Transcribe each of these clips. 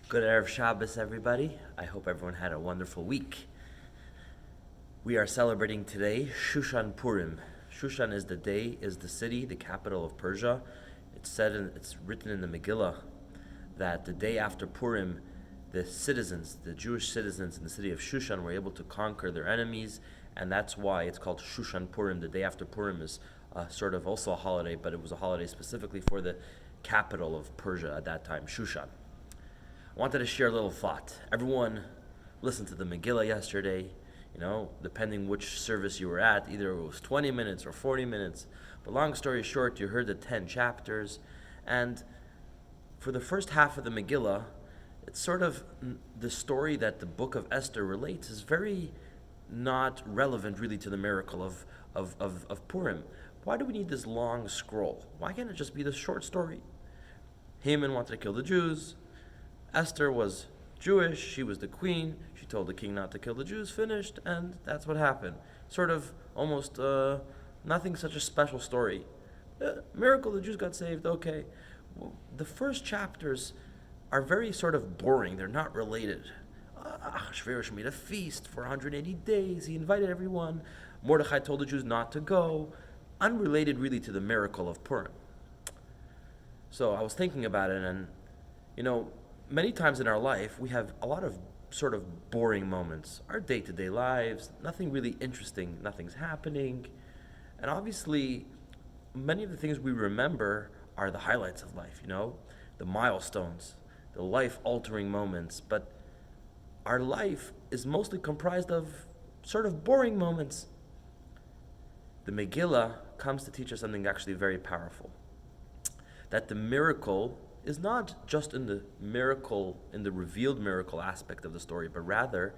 Good Erev Shabbos, everybody. I hope everyone had a wonderful week. We are celebrating today Shushan Purim. Shushan is the city, the capital of Persia. It's written in the Megillah that the day after Purim, the Jewish citizens in the city of Shushan were able to conquer their enemies, and that's why it's called Shushan Purim. The day after Purim is sort of also a holiday, but it was a holiday specifically for the capital of Persia at that time, Shushan. I wanted to share a little thought. Everyone listened to the Megillah yesterday, depending which service you were at, either it was 20 minutes or 40 minutes. But long story short, you heard the 10 chapters. And for the first half of the Megillah, it's sort of the story that the book of Esther relates is very not relevant really to the miracle of Purim. Why do we need this long scroll? Why can't it just be this short story? Haman wanted to kill the Jews. Esther was Jewish, she was the queen, she told the king not to kill the Jews, finished, and that's what happened. Sort of almost nothing such a special story. Miracle, the Jews got saved, okay. The first chapters are very sort of boring, they're not related. Ahasuerus made a feast for 180 days, he invited everyone. Mordechai told the Jews not to go. Unrelated really to the miracle of Purim. So I was thinking about it, and many times in our life, we have a lot of sort of boring moments. Our day-to-day lives, nothing really interesting, nothing's happening. And obviously, many of the things we remember are the highlights of life, the milestones, the life-altering moments. But our life is mostly comprised of sort of boring moments. The Megillah comes to teach us something actually very powerful. That the miracle is not just in the revealed miracle aspect of the story, but rather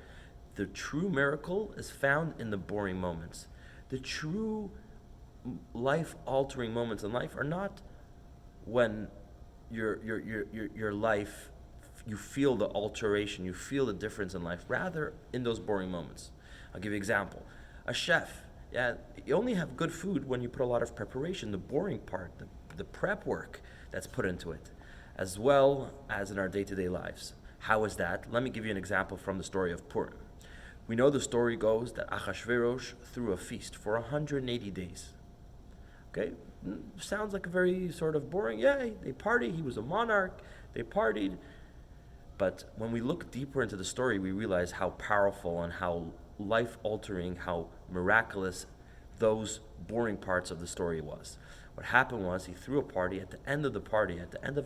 the true miracle is found in the boring moments. The true life-altering moments in life are not when your life, you feel the alteration, you feel the difference in life, rather in those boring moments. I'll give you an example. A chef, you only have good food when you put a lot of preparation, the boring part, the prep work that's put into it, as well as in our day-to-day lives. How is that? Let me give you an example from the story of Purim. We know the story goes that Ahasuerus threw a feast for 180 days. Okay? Sounds like a very sort of boring, they partied, he was a monarch, they partied. But when we look deeper into the story, we realize how powerful and how life-altering, how miraculous those boring parts of the story was. What happened was he threw a party. At the end of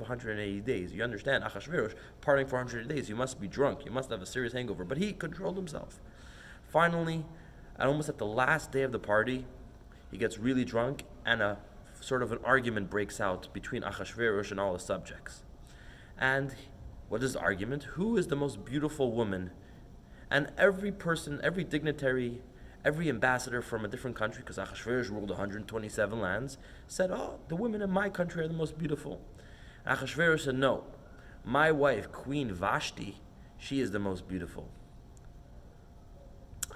180 days, you understand, Ahasuerus, partying for 180 days, you must be drunk, you must have a serious hangover, but he controlled himself. Finally, almost at the last day of the party, he gets really drunk, and a sort of an argument breaks out between Ahasuerus and all his subjects. And what is the argument? Who is the most beautiful woman? And every person, every dignitary, every ambassador from a different country, because Ahasuerus ruled 127 lands, said, the women in my country are the most beautiful. And Ahasuerus said, no, my wife, Queen Vashti, she is the most beautiful.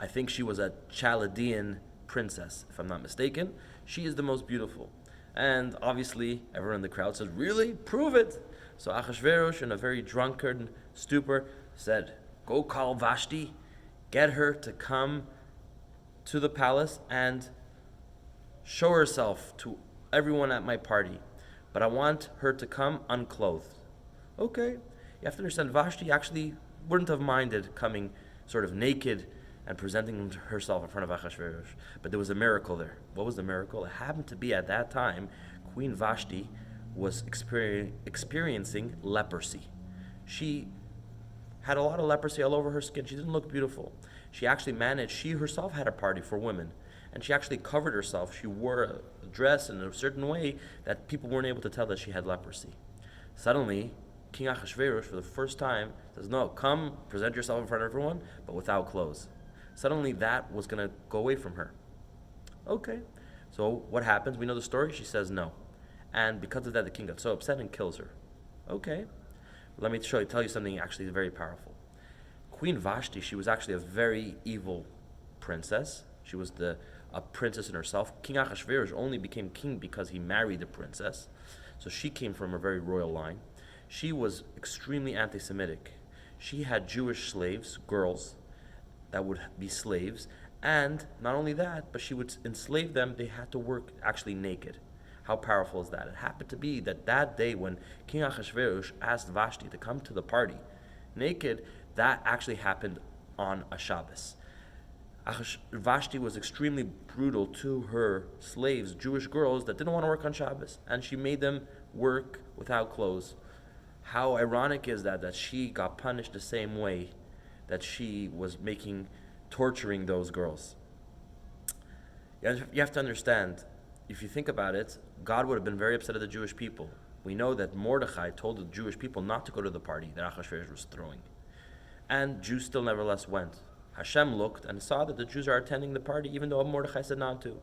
I think she was a Chaldean princess, if I'm not mistaken. She is the most beautiful. And obviously, everyone in the crowd says, really? Prove it. So Ahasuerus, in a very drunkard stupor, said, go call Vashti, get her to come to the palace and show herself to everyone at my party. But I want her to come unclothed. Okay. You have to understand, Vashti actually wouldn't have minded coming sort of naked and presenting herself in front of Ahasuerus. But there was a miracle there. What was the miracle? It happened to be at that time, Queen Vashti was experiencing leprosy. She had a lot of leprosy all over her skin. She didn't look beautiful. She herself had a party for women, and she actually covered herself. She wore a dress in a certain way that people weren't able to tell that she had leprosy. Suddenly, King Ahasuerus, for the first time, says, no, come, present yourself in front of everyone, but without clothes. Suddenly, that was going to go away from her. Okay, so what happens? We know the story. She says no. And because of that, the king got so upset and kills her. Okay, let me tell you something actually very powerful. Queen Vashti, she was actually a very evil princess. She was a princess in herself. King Ahasuerus only became king because he married a princess. So she came from a very royal line. She was extremely anti-Semitic. She had Jewish slaves, girls, that would be slaves, and not only that, but she would enslave them. They had to work actually naked. How powerful is that? It happened to be that that day when King Achashverosh asked Vashti to come to the party naked, that actually happened on a Shabbos. Vashti was extremely brutal to her slaves, Jewish girls that didn't want to work on Shabbos, and she made them work without clothes. How ironic is that she got punished the same way that she was torturing those girls. You have to understand, if you think about it, God would have been very upset at the Jewish people. We know that Mordechai told the Jewish people not to go to the party that Achashverosh was throwing. And Jews still nevertheless went. Hashem looked and saw that the Jews are attending the party even though Mordechai said not to.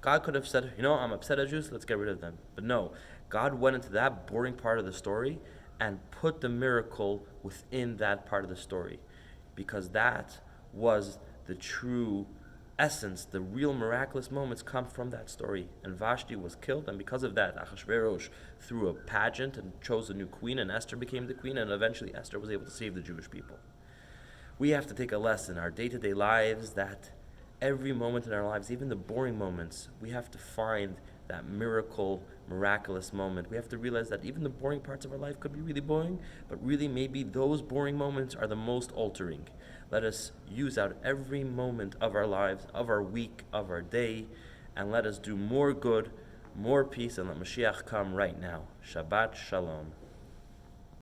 God could have said, I'm upset at Jews, let's get rid of them. But no, God went into that boring part of the story and put the miracle within that part of the story, because that was the true essence. The real miraculous moments come from that story. And Vashti was killed, and because of that, Achashverosh threw a pageant and chose a new queen, and Esther became the queen, and eventually Esther was able to save the Jewish people. We have to take a lesson in our day-to-day lives that every moment in our lives, even the boring moments, we have to find that miraculous moment. We have to realize that even the boring parts of our life could be really boring, but really maybe those boring moments are the most altering. Let us use out every moment of our lives, of our week, of our day, and let us do more good, more peace, and let Mashiach come right now. Shabbat Shalom.